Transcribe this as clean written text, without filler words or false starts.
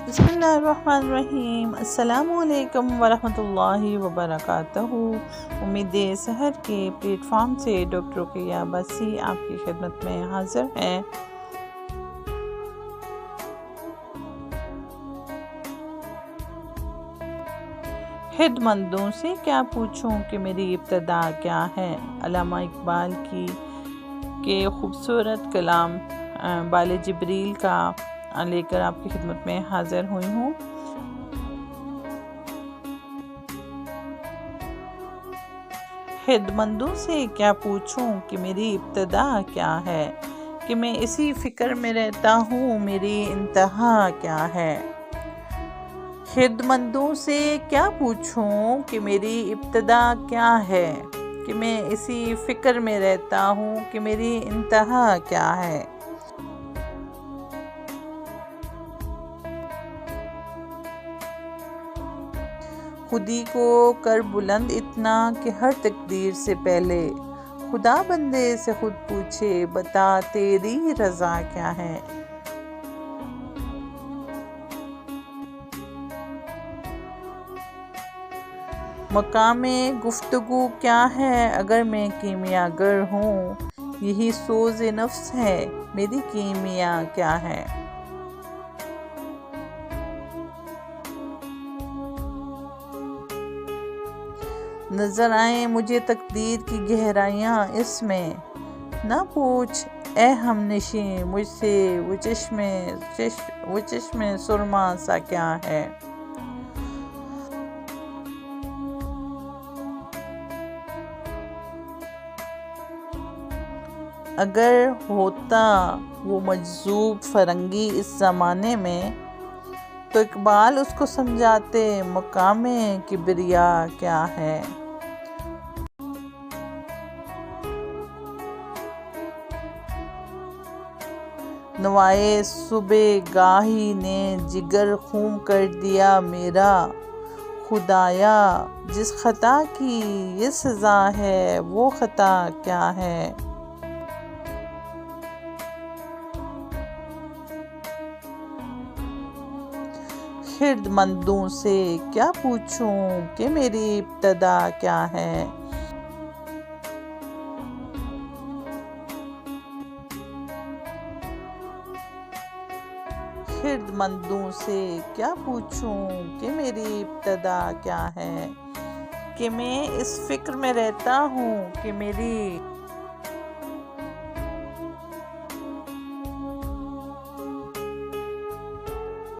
बिस्मिल्लाहिर्रहमानिर्रहीम। अस्सलामुअलैकुम वरहमतुल्लाहि वबरकातुहू। उम्मीद सहर के प्लेटफॉर्म से डॉक्टर रुक़ैया अब्बासी आपकी खिदमत में हाजिर हैं। खिदमतों से क्या पूछूं कि मेरी इब्तिदा क्या है। अल्लामा इकबाल की के खूबसूरत कलाम बाले जिब्रील का लेकर आपकी खिदमत में हाजिर हुई हूँ। खिदमतों से क्या पूछूं कि मेरी इब्तिदा क्या है, कि मैं इसी फिक्र में रहता हूँ मेरी इंतहा क्या है। खिदमतों से क्या पूछूं कि मेरी इब्तिदा क्या है, कि मैं इसी फिक्र में रहता हूँ कि मेरी इंतहा क्या है। खुदी को कर बुलंद इतना कि हर तकदीर से पहले खुदा बंदे से खुद पूछे, बता तेरी रज़ा क्या है। मकामे गुफ्तगू क्या है अगर मैं कीमियागर हूँ, यही सोज़े नफ्स है मेरी कीमिया क्या है। नजर आए मुझे तकदीर की गहराइयाँ इसमें, ना पूछ ए हमनशी मुझसे वो चश्मे सुरमा सा क्या है। अगर होता वो मजजूब फरंगी इस ज़माने में, तो इकबाल उसको समझाते मकामे किबरिया क्या है। नवाए सुबह गाही ने जिगर खून कर दिया मेरा, खुदाया जिस खता की ये सज़ा है वो खता क्या है। खिदमतों से क्या पूछूं कि मेरी इब्तिदा क्या है। खिदमतों से क्या पूछूं कि मेरी इब्तिदा क्या है, कि मैं इस फिक्र में रहता हूँ कि मेरी